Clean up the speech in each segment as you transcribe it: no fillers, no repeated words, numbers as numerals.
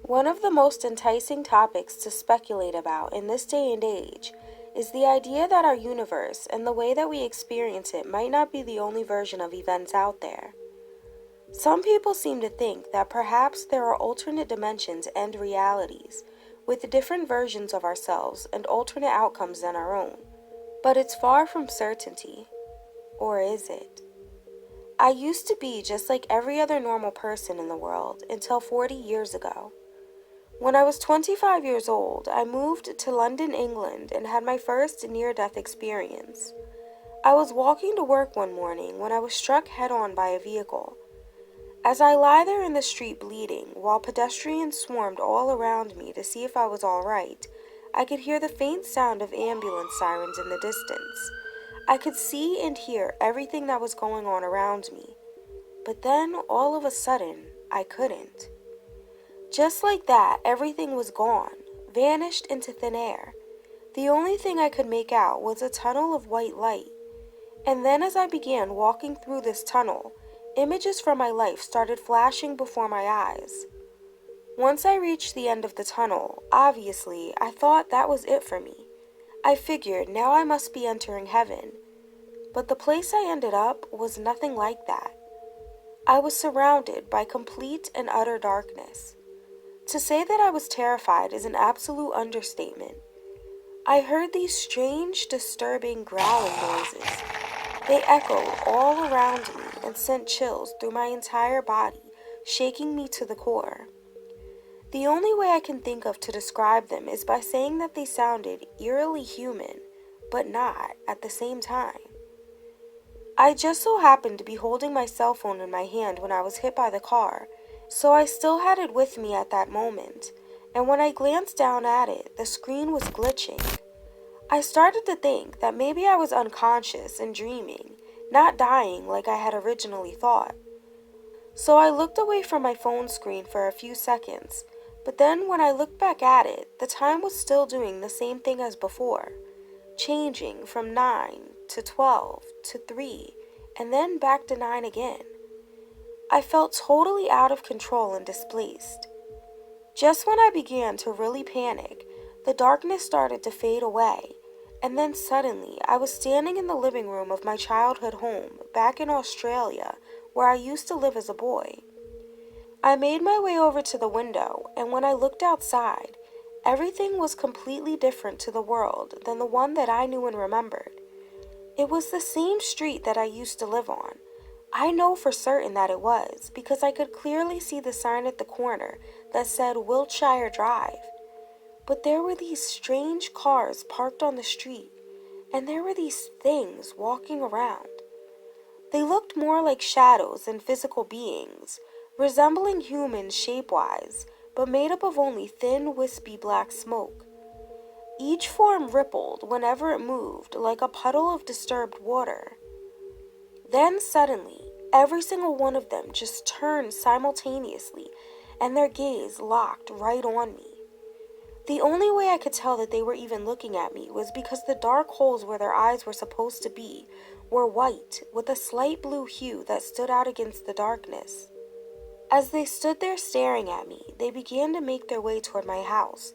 One of the most enticing topics to speculate about in this day and age is the idea that our universe and the way that we experience it might not be the only version of events out there. Some people seem to think that perhaps there are alternate dimensions and realities with different versions of ourselves and alternate outcomes than our own. But it's far from certainty. Or is it? I used to be just like every other normal person in the world until 40 years ago. When I was 25 years old, I moved to London, England, and had my first near-death experience. I was walking to work one morning when I was struck head-on by a vehicle. As I lie there in the street bleeding, while pedestrians swarmed all around me to see if I was all right, I could hear the faint sound of ambulance sirens in the distance. I could see and hear everything that was going on around me. But then, all of a sudden, I couldn't. Just like that, everything was gone, vanished into thin air. The only thing I could make out was a tunnel of white light. And then as I began walking through this tunnel, images from my life started flashing before my eyes. Once I reached the end of the tunnel, obviously, I thought that was it for me. I figured now I must be entering heaven. But the place I ended up was nothing like that. I was surrounded by complete and utter darkness. To say that I was terrified is an absolute understatement. I heard these strange, disturbing growling noises. They echoed all around me and sent chills through my entire body, shaking me to the core. The only way I can think of to describe them is by saying that they sounded eerily human, but not at the same time. I just so happened to be holding my cell phone in my hand when I was hit by the car, so I still had it with me at that moment, and when I glanced down at it, the screen was glitching. I started to think that maybe I was unconscious and dreaming, not dying like I had originally thought. So I looked away from my phone screen for a few seconds, but then when I looked back at it, the time was still doing the same thing as before, changing from 9 to 12 to 3, and then back to 9 again. I felt totally out of control and displaced. Just when I began to really panic, the darkness started to fade away, and then suddenly I was standing in the living room of my childhood home back in Australia, where I used to live as a boy. I made my way over to the window, and when I looked outside, everything was completely different to the world than the one that I knew and remembered. It was the same street that I used to live on. I know for certain that it was, because I could clearly see the sign at the corner that said Wiltshire Drive. But there were these strange cars parked on the street, and there were these things walking around. They looked more like shadows than physical beings, resembling humans shape-wise, but made up of only thin, wispy black smoke. Each form rippled whenever it moved like a puddle of disturbed water. Then suddenly, every single one of them just turned simultaneously, and their gaze locked right on me. The only way I could tell that they were even looking at me was because the dark holes where their eyes were supposed to be were white with a slight blue hue that stood out against the darkness. As they stood there staring at me, they began to make their way toward my house,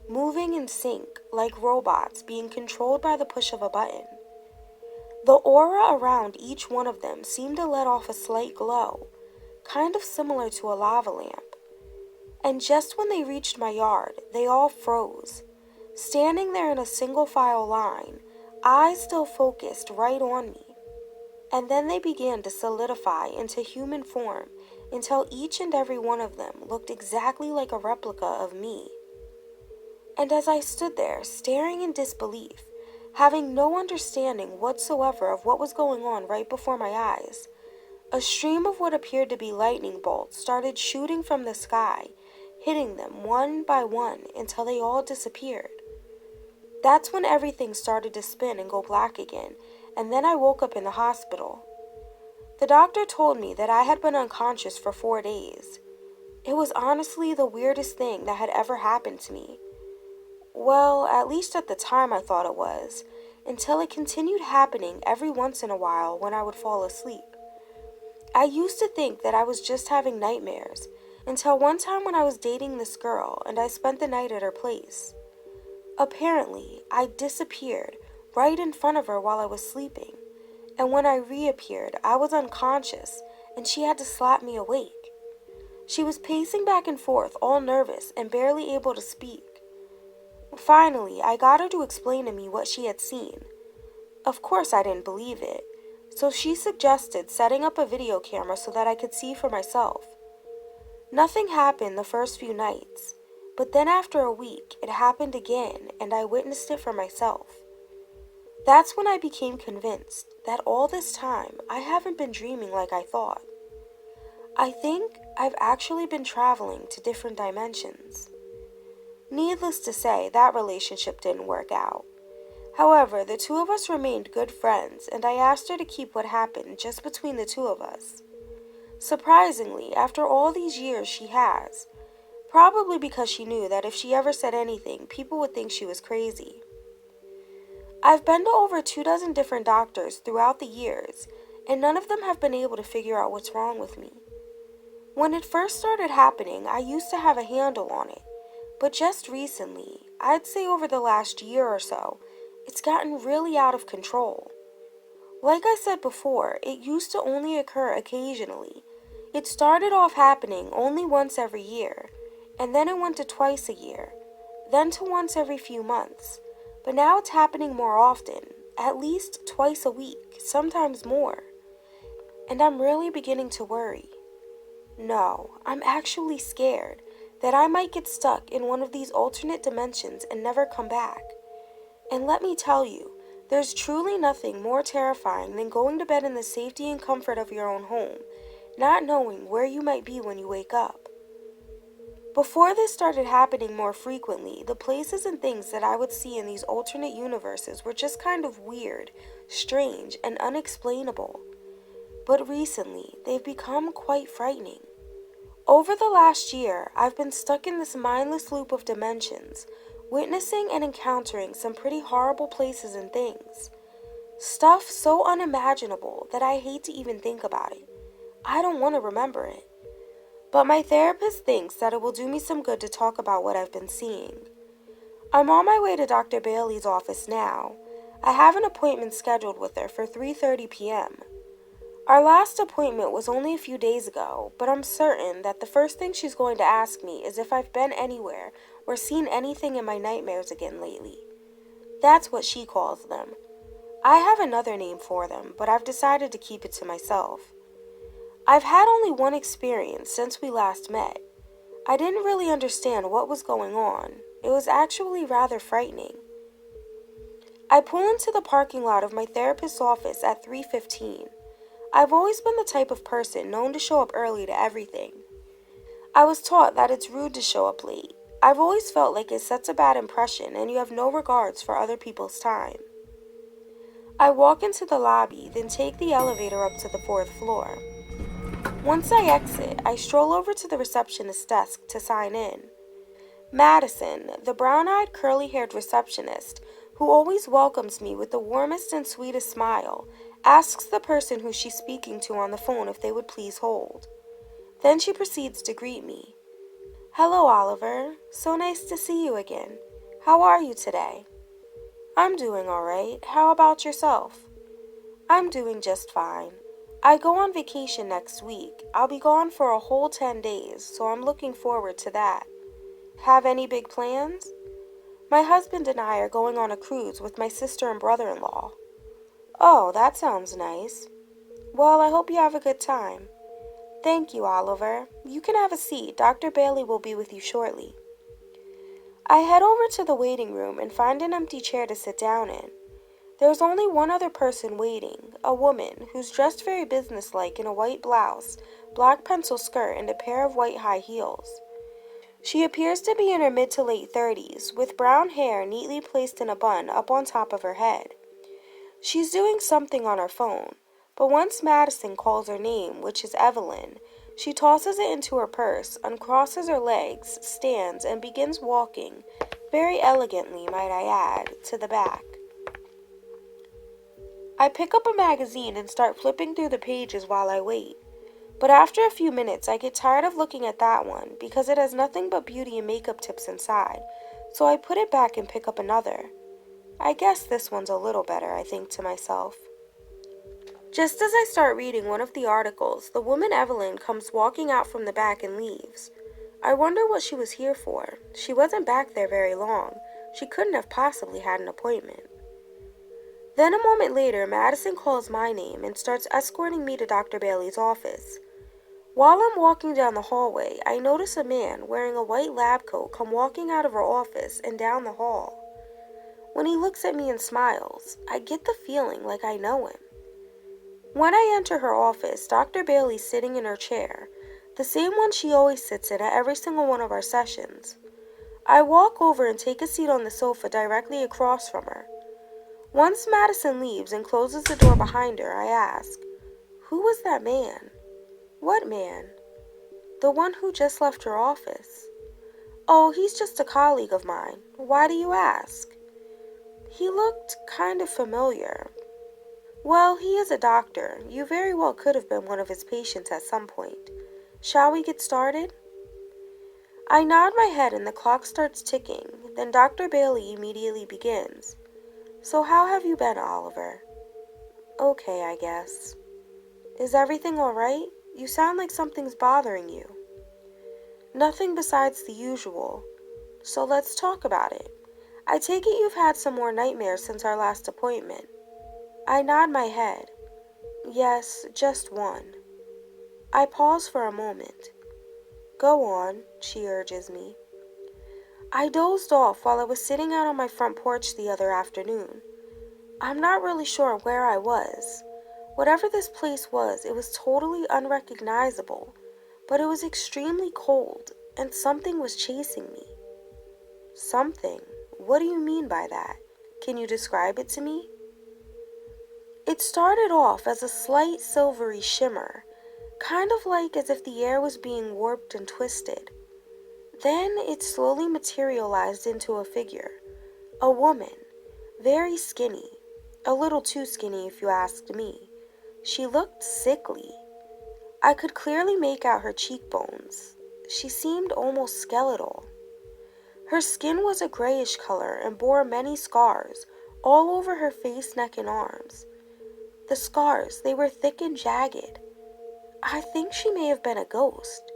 moving in sync like robots being controlled by the push of a button. The aura around each one of them seemed to let off a slight glow, kind of similar to a lava lamp. And just when they reached my yard, they all froze, standing there in a single file line, eyes still focused right on me. And then they began to solidify into human form until each and every one of them looked exactly like a replica of me. And as I stood there, staring in disbelief, having no understanding whatsoever of what was going on right before my eyes, a stream of what appeared to be lightning bolts started shooting from the sky, hitting them one by one until they all disappeared. That's when everything started to spin and go black again, and then I woke up in the hospital. The doctor told me that I had been unconscious for 4 days. It was honestly the weirdest thing that had ever happened to me. Well, at least at the time I thought it was, until it continued happening every once in a while when I would fall asleep. I used to think that I was just having nightmares, until one time when I was dating this girl and I spent the night at her place. Apparently, I disappeared right in front of her while I was sleeping, and when I reappeared, I was unconscious and she had to slap me awake. She was pacing back and forth, all nervous and barely able to speak. Finally, I got her to explain to me what she had seen. Of course, I didn't believe it, so she suggested setting up a video camera so that I could see for myself. Nothing happened the first few nights, but then after a week, it happened again and I witnessed it for myself. That's when I became convinced that all this time I haven't been dreaming like I thought. I think I've actually been traveling to different dimensions. Needless to say, that relationship didn't work out. However, the two of us remained good friends, and I asked her to keep what happened just between the two of us. Surprisingly, after all these years, she has. Probably because she knew that if she ever said anything, people would think she was crazy. I've been to over 24 different doctors throughout the years, and none of them have been able to figure out what's wrong with me. When it first started happening, I used to have a handle on it, but just recently, I'd say over the last year or so, it's gotten really out of control. Like I said before, it used to only occur occasionally. It started off happening only once every year, and then it went to twice a year, then to once every few months. But now it's happening more often, at least twice a week, sometimes more. And I'm really beginning to worry. No, I'm actually scared that I might get stuck in one of these alternate dimensions and never come back. And let me tell you, there's truly nothing more terrifying than going to bed in the safety and comfort of your own home, not knowing where you might be when you wake up. Before this started happening more frequently, the places and things that I would see in these alternate universes were just kind of weird, strange, and unexplainable. But recently, they've become quite frightening. Over the last year, I've been stuck in this mindless loop of dimensions, witnessing and encountering some pretty horrible places and things. Stuff so unimaginable that I hate to even think about it. I don't want to remember it. But my therapist thinks that it will do me some good to talk about what I've been seeing. I'm on my way to Dr. Bailey's office now. I have an appointment scheduled with her for 3:30 p.m. Our last appointment was only a few days ago, but I'm certain that the first thing she's going to ask me is if I've been anywhere or seen anything in my nightmares again lately. That's what she calls them. I have another name for them, but I've decided to keep it to myself. I've had only one experience since we last met. I didn't really understand what was going on. It was actually rather frightening. I pull into the parking lot of my therapist's office at 3:15. I've always been the type of person known to show up early to everything. I was taught that it's rude to show up late. I've always felt like it sets a bad impression and you have no regards for other people's time. I walk into the lobby, then take the elevator up to the 4th floor. Once I exit, I stroll over to the receptionist's desk to sign in. Madison, the brown-eyed, curly-haired receptionist, who always welcomes me with the warmest and sweetest smile, asks the person who she's speaking to on the phone if they would please hold. Then she proceeds to greet me. "Hello, Oliver. So nice to see you again. How are you today?" "I'm doing all right. How about yourself?" "I'm doing just fine. I go on vacation next week. I'll be gone for a whole 10 days, so I'm looking forward to that. Have any big plans?" "My husband and I are going on a cruise with my sister and brother-in-law." "Oh, that sounds nice. Well, I hope you have a good time." "Thank you, Oliver. You can have a seat. Dr. Bailey will be with you shortly." I head over to the waiting room and find an empty chair to sit down in. There's only one other person waiting, a woman who's dressed very businesslike in a white blouse, black pencil skirt, and a pair of white high heels. She appears to be in her mid to late 30s, with brown hair neatly placed in a bun up on top of her head. She's doing something on her phone, but once Madison calls her name, which is Evelyn, she tosses it into her purse, uncrosses her legs, stands, and begins walking, very elegantly, might I add, to the back. I pick up a magazine and start flipping through the pages while I wait. But after a few minutes, I get tired of looking at that one because it has nothing but beauty and makeup tips inside, so I put it back and pick up another. I guess this one's a little better, I think to myself. Just as I start reading one of the articles, the woman Evelyn comes walking out from the back and leaves. I wonder what she was here for. She wasn't back there very long. She couldn't have possibly had an appointment. Then a moment later, Madison calls my name and starts escorting me to Dr. Bailey's office. While I'm walking down the hallway, I notice a man wearing a white lab coat come walking out of her office and down the hall. When he looks at me and smiles, I get the feeling like I know him. When I enter her office, Dr. Bailey's sitting in her chair, the same one she always sits in at every single one of our sessions. I walk over and take a seat on the sofa directly across from her. Once Madison leaves and closes the door behind her, I ask, "Who was that man?" "What man?" "The one who just left her office." "Oh, he's just a colleague of mine. Why do you ask?" "He looked kind of familiar." "Well, he is a doctor. You very well could have been one of his patients at some point. Shall we get started?" I nod my head and the clock starts ticking. Then Dr. Bailey immediately begins. "So how have you been, Oliver?" "Okay, I guess." "Is everything all right? You sound like something's bothering you." "Nothing besides the usual. So let's talk about it. I take it you've had some more nightmares since our last appointment." I nod my head. "Yes, just one." I pause for a moment. "Go on," she urges me. "I dozed off while I was sitting out on my front porch the other afternoon. I'm not really sure where I was. Whatever this place was, it was totally unrecognizable, but it was extremely cold, and something was chasing me." "Something? What do you mean by that? Can you describe it to me?" "It started off as a slight silvery shimmer, kind of like as if the air was being warped and twisted. Then it slowly materialized into a figure, a woman, very skinny, a little too skinny if you asked me. She looked sickly. I could clearly make out her cheekbones. She seemed almost skeletal. Her skin was a grayish color and bore many scars all over her face, neck, and arms. The scars, they were thick and jagged. I think she may have been a ghost."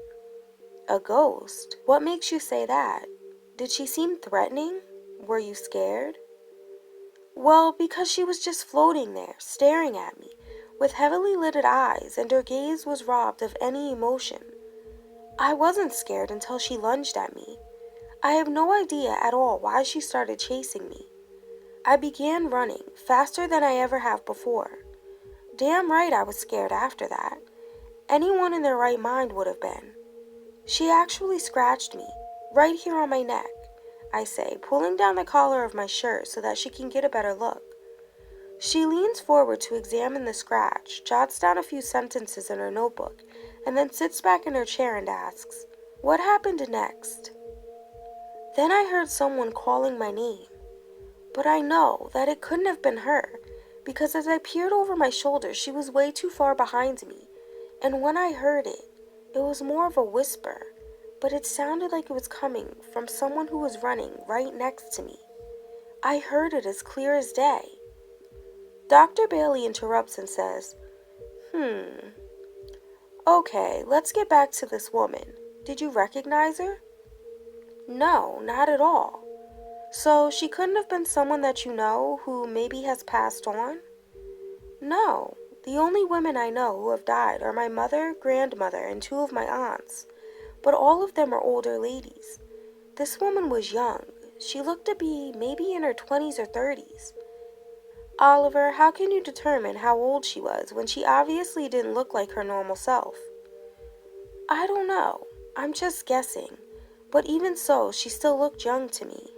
"A ghost? What makes you say that? Did she seem threatening? Were you scared?" "Well, because she was just floating there, staring at me, with heavily lidded eyes, and her gaze was robbed of any emotion. I wasn't scared until she lunged at me. I have no idea at all why she started chasing me. I began running, faster than I ever have before. Damn right I was scared after that. Anyone in their right mind would have been. She actually scratched me, right here on my neck," I say, pulling down the collar of my shirt so that she can get a better look. She leans forward to examine the scratch, jots down a few sentences in her notebook, and then sits back in her chair and asks, "What happened next?" Then I heard someone calling my name, but I know that it couldn't have been her, because as I peered over my shoulder, she was way too far behind me, and when I heard it, it was more of a whisper, but it sounded like it was coming from someone who was running right next to me. I heard it as clear as day. Dr. Bailey interrupts and says, Okay, let's get back to this woman. Did you recognize her?" "No, not at all." "So she couldn't have been someone that you know who maybe has passed on?" "No. The only women I know who have died are my mother, grandmother, and two of my aunts, but all of them are older ladies. This woman was young. She looked to be maybe in her 20s or 30s. Oliver, how can you determine how old she was when she obviously didn't look like her normal self?" "I don't know. I'm just guessing. But even so, she still looked young to me."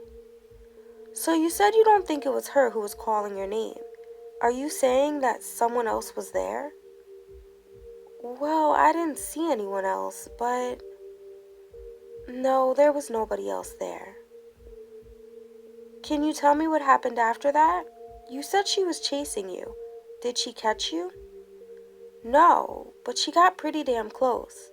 "So you said you don't think it was her who was calling your name. Are you saying that someone else was there?" "Well, I didn't see anyone else, but..." "No, there was nobody else there." "Can you tell me what happened after that? You said she was chasing you. Did she catch you?" No, but she got pretty damn close.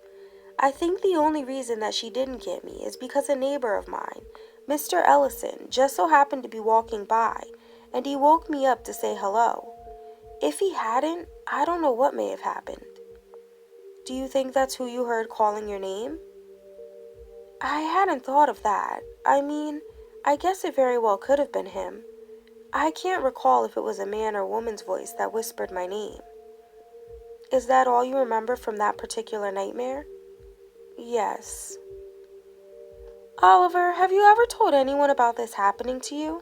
I think the only reason that she didn't get me is because a neighbor of mine, Mr. Ellison, just so happened to be walking by, and he woke me up to say hello. If he hadn't, I don't know what may have happened. Do you think that's who you heard calling your name? I hadn't thought of that. I mean, I guess it very well could have been him. I can't recall if it was a man or woman's voice that whispered my name. Is that all you remember from that particular nightmare? Yes. Oliver, have you ever told anyone about this happening to you?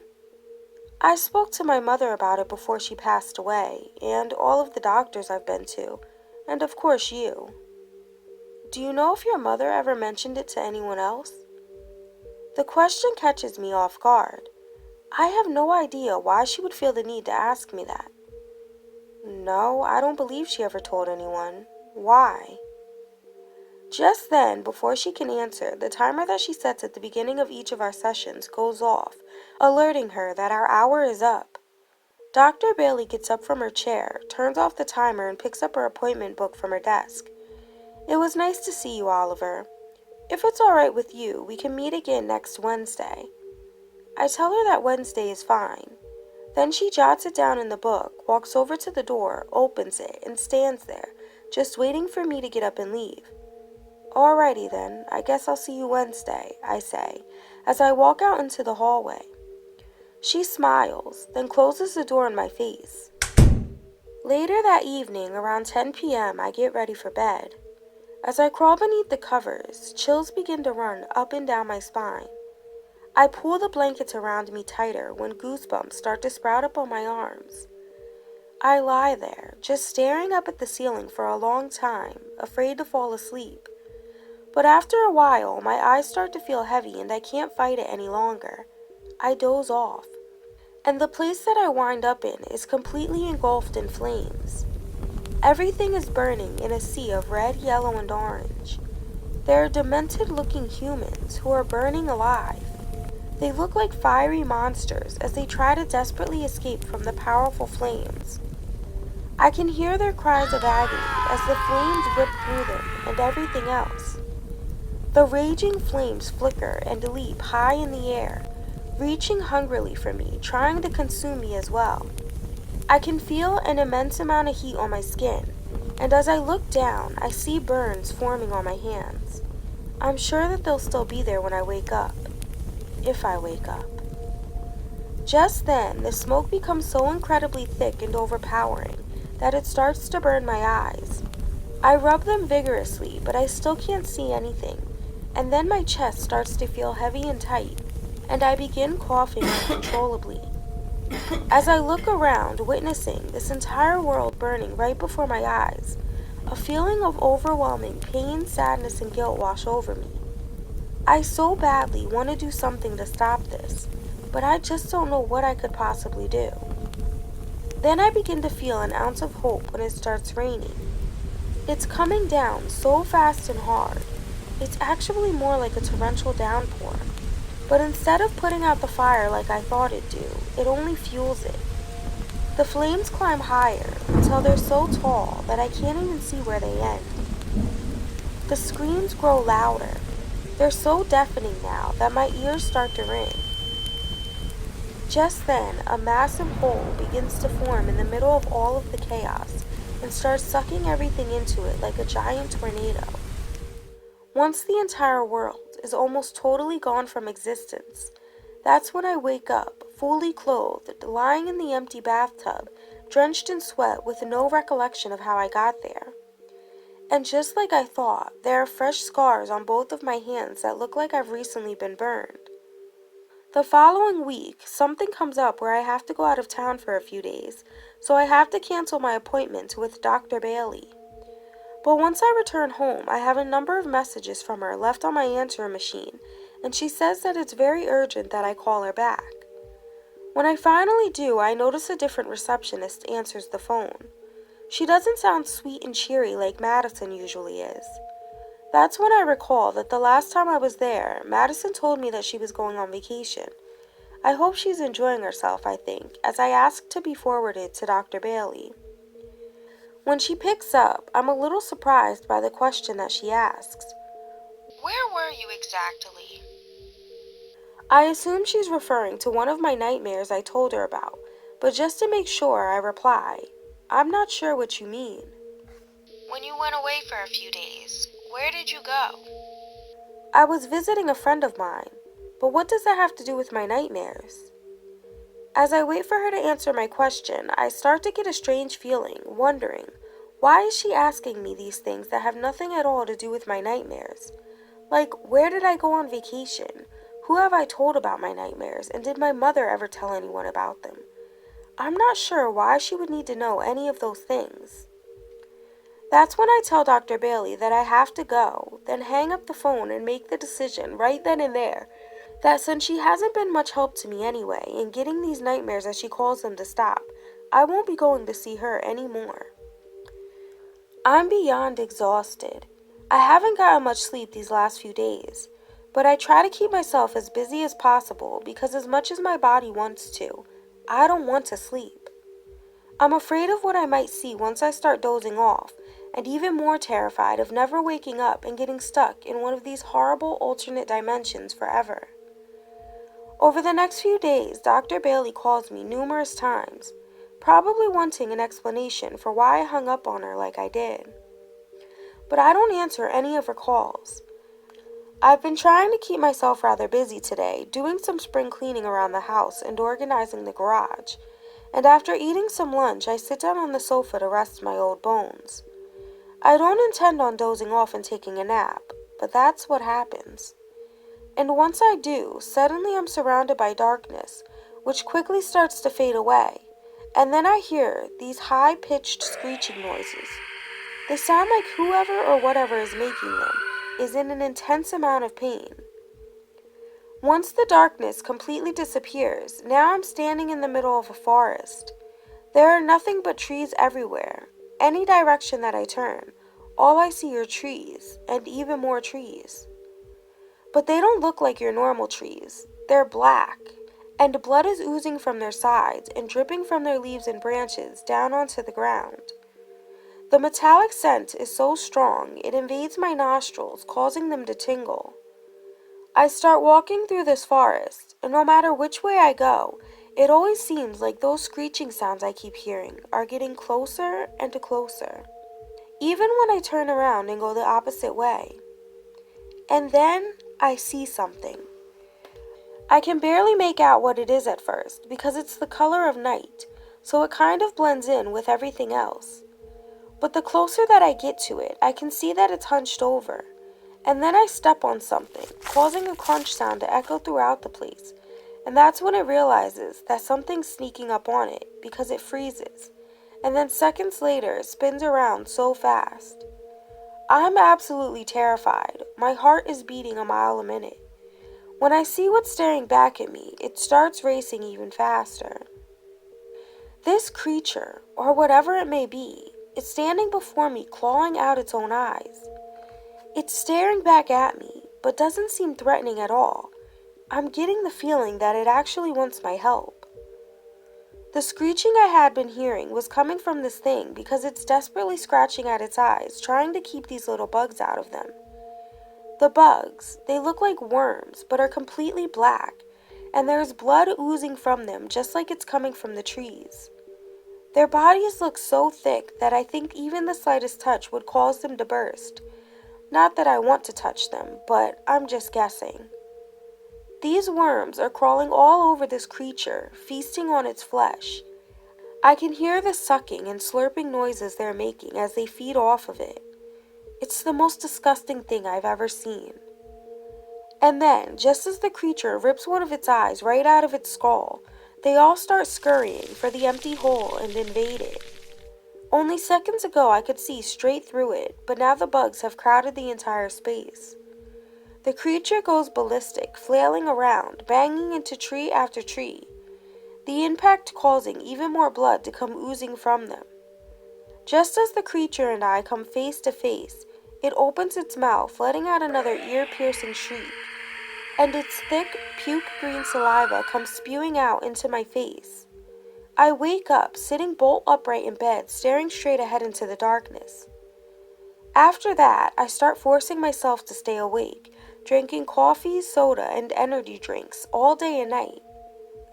I spoke to my mother about it before she passed away, and all of the doctors I've been to, and of course you. Do you know if your mother ever mentioned it to anyone else? The question catches me off guard. I have no idea why she would feel the need to ask me that. No, I don't believe she ever told anyone. Why? Just then, before she can answer, the timer that she sets at the beginning of each of our sessions goes off, alerting her that our hour is up. Dr. Bailey gets up from her chair, turns off the timer, and picks up her appointment book from her desk. It was nice to see you, Oliver. If it's all right with you, we can meet again next Wednesday. I tell her that Wednesday is fine. Then she jots it down in the book, walks over to the door, opens it, and stands there, just waiting for me to get up and leave. Alrighty then, I guess I'll see you Wednesday, I say, as I walk out into the hallway. She smiles, then closes the door in my face. Later that evening, around 10 p.m., I get ready for bed. As I crawl beneath the covers, chills begin to run up and down my spine. I pull the blankets around me tighter when goosebumps start to sprout up on my arms. I lie there, just staring up at the ceiling for a long time, afraid to fall asleep. But after a while, my eyes start to feel heavy and I can't fight it any longer. I doze off. And the place that I wind up in is completely engulfed in flames. Everything is burning in a sea of red, yellow, and orange. There are demented-looking humans who are burning alive. They look like fiery monsters as they try to desperately escape from the powerful flames. I can hear their cries of agony as the flames rip through them and everything else. The raging flames flicker and leap high in the air, reaching hungrily for me, trying to consume me as well. I can feel an immense amount of heat on my skin, and as I look down, I see burns forming on my hands. I'm sure that they'll still be there when I wake up. If I wake up. Just then, the smoke becomes so incredibly thick and overpowering that it starts to burn my eyes. I rub them vigorously, but I still can't see anything, and then my chest starts to feel heavy and tight, and I begin coughing uncontrollably. As I look around, witnessing this entire world burning right before my eyes, a feeling of overwhelming pain, sadness, and guilt wash over me. I so badly want to do something to stop this, but I just don't know what I could possibly do. Then I begin to feel an ounce of hope when it starts raining. It's coming down so fast and hard. It's actually more like a torrential downpour. But instead of putting out the fire like I thought it'd do, it only fuels it. The flames climb higher until they're so tall that I can't even see where they end. The screams grow louder. They're so deafening now that my ears start to ring. Just then, a massive hole begins to form in the middle of all of the chaos and starts sucking everything into it like a giant tornado. Once the entire world is almost totally gone from existence, that's when I wake up, fully clothed, lying in the empty bathtub, drenched in sweat with no recollection of how I got there. And just like I thought, there are fresh scars on both of my hands that look like I've recently been burned. The following week, something comes up where I have to go out of town for a few days, so I have to cancel my appointment with Dr. Bailey. But once I return home, I have a number of messages from her left on my answering machine, and she says that it's very urgent that I call her back. When I finally do, I notice a different receptionist answers the phone. She doesn't sound sweet and cheery like Madison usually is. That's when I recall that the last time I was there, Madison told me that she was going on vacation. I hope she's enjoying herself, I think, as I asked to be forwarded to Dr. Bailey. When she picks up, I'm a little surprised by the question that she asks. Where were you exactly? I assume she's referring to one of my nightmares I told her about, but just to make sure, I reply, I'm not sure what you mean. When you went away for a few days, where did you go? I was visiting a friend of mine, but what does that have to do with my nightmares? As I wait for her to answer my question, I start to get a strange feeling, wondering, why is she asking me these things that have nothing at all to do with my nightmares? Like, where did I go on vacation? Who have I told about my nightmares, and did my mother ever tell anyone about them? I'm not sure why she would need to know any of those things. That's when I tell Dr. Bailey that I have to go, then hang up the phone and make the decision right then and there that since she hasn't been much help to me anyway in getting these nightmares as she calls them to stop, I won't be going to see her anymore. I'm beyond exhausted. I haven't gotten much sleep these last few days, but I try to keep myself as busy as possible because as much as my body wants to, I don't want to sleep. I'm afraid of what I might see once I start dozing off, and even more terrified of never waking up and getting stuck in one of these horrible alternate dimensions forever. Over the next few days, Dr. Bailey calls me numerous times, probably wanting an explanation for why I hung up on her like I did. But I don't answer any of her calls. I've been trying to keep myself rather busy today, doing some spring cleaning around the house and organizing the garage, and after eating some lunch, I sit down on the sofa to rest my old bones. I don't intend on dozing off and taking a nap, but that's what happens. And once I do, suddenly I'm surrounded by darkness, which quickly starts to fade away, and then I hear these high-pitched screeching noises. They sound like whoever or whatever is making them is in an intense amount of pain. Once the darkness completely disappears, now I'm standing in the middle of a forest. There are nothing but trees everywhere. Any direction that I turn, all I see are trees, and even more trees. But they don't look like your normal trees. They're black, and blood is oozing from their sides and dripping from their leaves and branches down onto the ground. The metallic scent is so strong it invades my nostrils, causing them to tingle. I start walking through this forest, and no matter which way I go, it always seems like those screeching sounds I keep hearing are getting closer and closer, even when I turn around and go the opposite way. And then I see something. I can barely make out what it is at first because it's the color of night, so it kind of blends in with everything else. But the closer that I get to it, I can see that it's hunched over. And then I step on something, causing a crunch sound to echo throughout the place. And that's when it realizes that something's sneaking up on it because it freezes. And then seconds later, it spins around so fast. I'm absolutely terrified. My heart is beating a mile a minute. When I see what's staring back at me, it starts racing even faster. This creature, or whatever it may be, is standing before me, clawing out its own eyes. It's staring back at me, but doesn't seem threatening at all. I'm getting the feeling that it actually wants my help. The screeching I had been hearing was coming from this thing because it's desperately scratching at its eyes, trying to keep these little bugs out of them. The bugs, they look like worms, but are completely black, and there's blood oozing from them just like it's coming from the trees. Their bodies look so thick that I think even the slightest touch would cause them to burst. Not that I want to touch them, but I'm just guessing. These worms are crawling all over this creature, feasting on its flesh. I can hear the sucking and slurping noises they're making as they feed off of it. It's the most disgusting thing I've ever seen. And then, just as the creature rips one of its eyes right out of its skull, they all start scurrying for the empty hole and invade it. Only seconds ago I could see straight through it, but now the bugs have crowded the entire space. The creature goes ballistic, flailing around, banging into tree after tree, the impact causing even more blood to come oozing from them. Just as the creature and I come face to face, it opens its mouth, letting out another ear-piercing shriek, and its thick, puke-green saliva comes spewing out into my face. I wake up, sitting bolt upright in bed, staring straight ahead into the darkness. After that, I start forcing myself to stay awake, drinking coffee, soda, and energy drinks all day and night.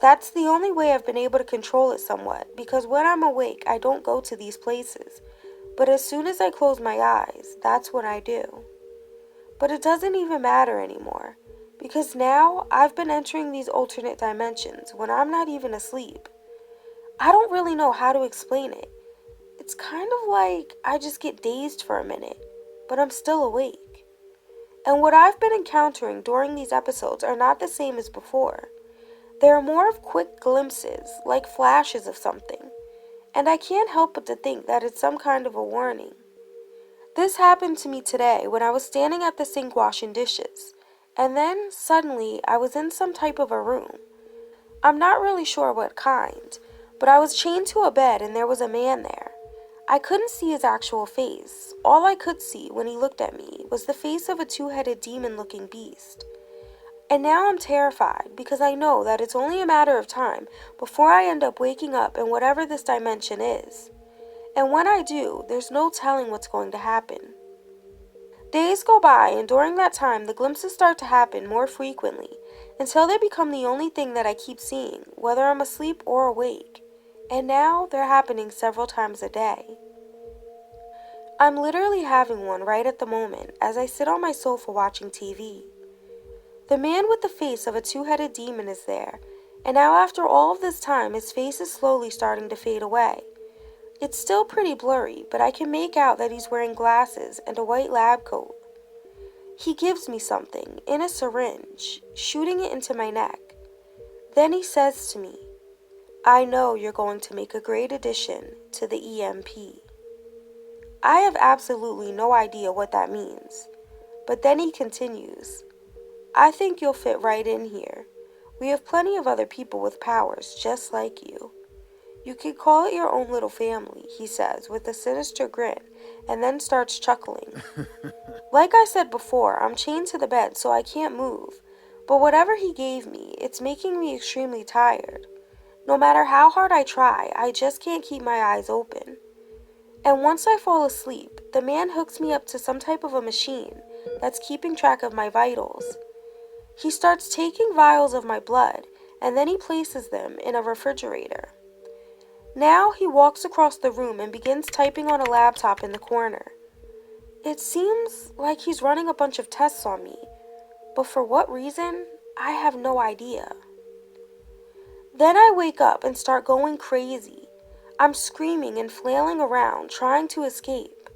That's the only way I've been able to control it somewhat, because when I'm awake, I don't go to these places. But as soon as I close my eyes, that's when I do. But it doesn't even matter anymore, because now I've been entering these alternate dimensions when I'm not even asleep. I don't really know how to explain it. It's kind of like I just get dazed for a minute, but I'm still awake. And what I've been encountering during these episodes are not the same as before. They are more of quick glimpses, like flashes of something, and I can't help but to think that it's some kind of a warning. This happened to me today when I was standing at the sink washing dishes, and then suddenly I was in some type of a room. I'm not really sure what kind, but I was chained to a bed and there was a man there. I couldn't see his actual face. All I could see when he looked at me was the face of a two-headed demon-looking beast. And now I'm terrified because I know that it's only a matter of time before I end up waking up in whatever this dimension is. And when I do, there's no telling what's going to happen. Days go by, and during that time, the glimpses start to happen more frequently until they become the only thing that I keep seeing, whether I'm asleep or awake. And now they're happening several times a day. I'm literally having one right at the moment as I sit on my sofa watching TV. The man with the face of a two-headed demon is there, and now after all of this time, his face is slowly starting to fade away. It's still pretty blurry, but I can make out that he's wearing glasses and a white lab coat. He gives me something, in a syringe, shooting it into my neck. Then he says to me, "I know you're going to make a great addition to the EMP." I have absolutely no idea what that means. But then he continues, "I think you'll fit right in here. We have plenty of other people with powers just like you. You could call it your own little family," he says with a sinister grin, and then starts chuckling. Like I said before, I'm chained to the bed so I can't move, but whatever he gave me, it's making me extremely tired. No matter how hard I try, I just can't keep my eyes open. And once I fall asleep, the man hooks me up to some type of a machine that's keeping track of my vitals. He starts taking vials of my blood, and then he places them in a refrigerator. Now he walks across the room and begins typing on a laptop in the corner. It seems like he's running a bunch of tests on me, but for what reason, I have no idea. Then I wake up and start going crazy. I'm screaming and flailing around, trying to escape.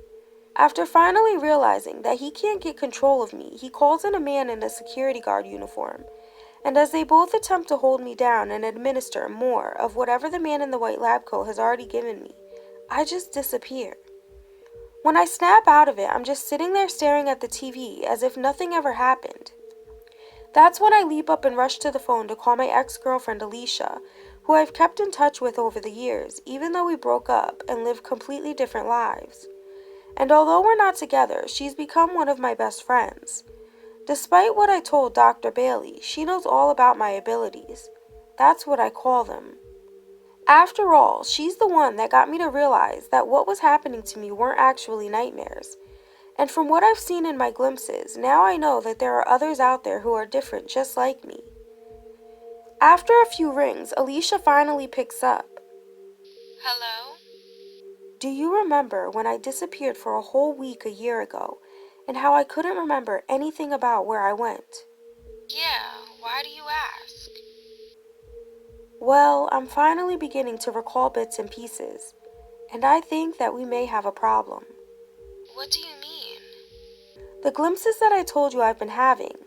After finally realizing that he can't get control of me, he calls in a man in a security guard uniform, and as they both attempt to hold me down and administer more of whatever the man in the white lab coat has already given me, I just disappear. When I snap out of it, I'm just sitting there staring at the TV as if nothing ever happened. That's when I leap up and rush to the phone to call my ex-girlfriend Alicia, who I've kept in touch with over the years, even though we broke up and lived completely different lives. And although we're not together, she's become one of my best friends. Despite what I told Dr. Bailey, she knows all about my abilities. That's what I call them. After all, she's the one that got me to realize that what was happening to me weren't actually nightmares. And from what I've seen in my glimpses, now I know that there are others out there who are different just like me. After a few rings, Alicia finally picks up. Hello? "Do you remember when I disappeared for a whole week a year ago, and how I couldn't remember anything about where I went?" Yeah, why do you ask? Well, I'm finally beginning to recall bits and pieces, and I think that we may have a problem. What do you mean? The glimpses that I told you I've been having.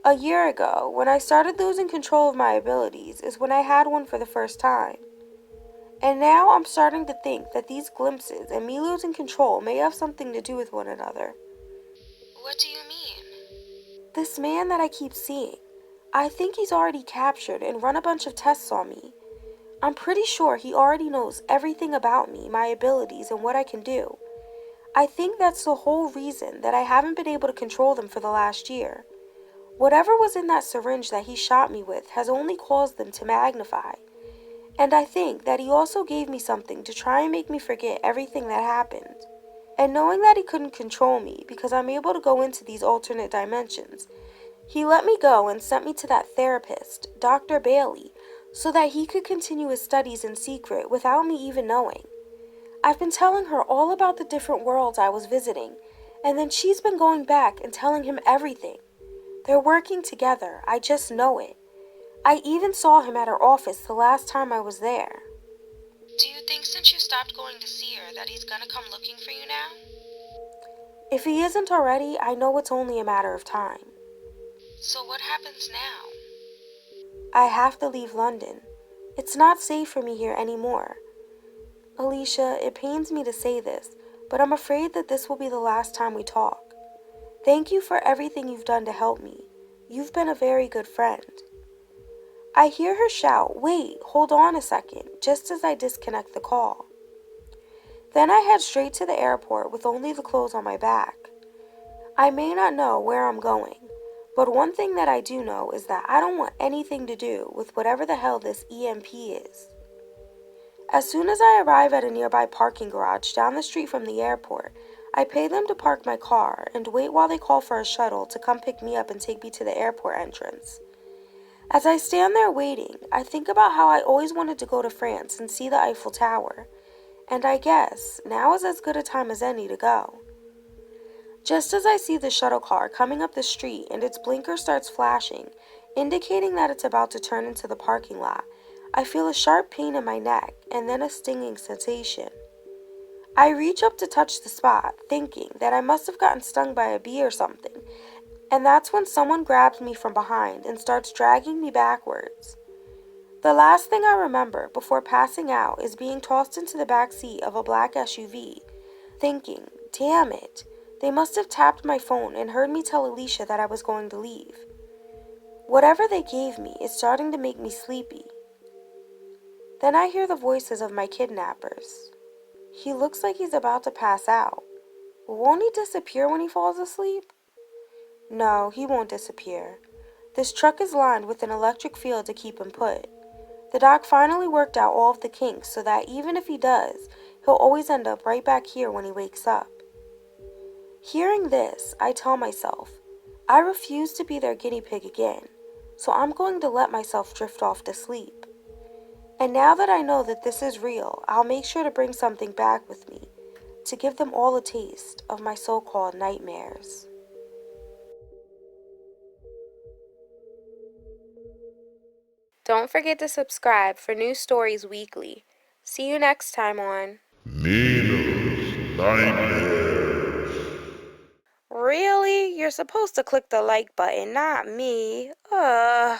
A year ago, when I started losing control of my abilities, is when I had one for the first time. And now I'm starting to think that these glimpses and me losing control may have something to do with one another. What do you mean? This man that I keep seeing, I think he's already captured and run a bunch of tests on me. I'm pretty sure he already knows everything about me, my abilities, and what I can do. I think that's the whole reason that I haven't been able to control them for the last year. Whatever was in that syringe that he shot me with has only caused them to magnify. And I think that he also gave me something to try and make me forget everything that happened. And knowing that he couldn't control me because I'm able to go into these alternate dimensions, he let me go and sent me to that therapist, Dr. Bailey, so that he could continue his studies in secret without me even knowing. I've been telling her all about the different worlds I was visiting, and then she's been going back and telling him everything. They're working together, I just know it. I even saw him at her office the last time I was there. Do you think since you stopped going to see her that he's gonna come looking for you now? If he isn't already, I know it's only a matter of time. So what happens now? I have to leave London. It's not safe for me here anymore. Alicia, it pains me to say this, but I'm afraid that this will be the last time we talk. Thank you for everything you've done to help me. You've been a very good friend. I hear her shout, "Wait, hold on a second," just as I disconnect the call. Then I head straight to the airport with only the clothes on my back. I may not know where I'm going, but one thing that I do know is that I don't want anything to do with whatever the hell this EMP is. As soon as I arrive at a nearby parking garage down the street from the airport, I pay them to park my car and wait while they call for a shuttle to come pick me up and take me to the airport entrance. As I stand there waiting, I think about how I always wanted to go to France and see the Eiffel Tower, and I guess now is as good a time as any to go. Just as I see the shuttle car coming up the street and its blinker starts flashing, indicating that it's about to turn into the parking lot, I feel a sharp pain in my neck and then a stinging sensation. I reach up to touch the spot, thinking that I must have gotten stung by a bee or something, and that's when someone grabs me from behind and starts dragging me backwards. The last thing I remember before passing out is being tossed into the back seat of a black SUV, thinking, damn it, they must have tapped my phone and heard me tell Alicia that I was going to leave. Whatever they gave me is starting to make me sleepy. Then I hear the voices of my kidnappers. He looks like he's about to pass out. Won't he disappear when he falls asleep? No, he won't disappear. This truck is lined with an electric field to keep him put. The doc finally worked out all of the kinks so that even if he does, he'll always end up right back here when he wakes up. Hearing this, I tell myself, I refuse to be their guinea pig again, so I'm going to let myself drift off to sleep. And now that I know that this is real, I'll make sure to bring something back with me to give them all a taste of my so-called nightmares. Don't forget to subscribe for new stories weekly. See you next time on Nina's Nightmares. Really? You're supposed to click the like button, not me. Ugh.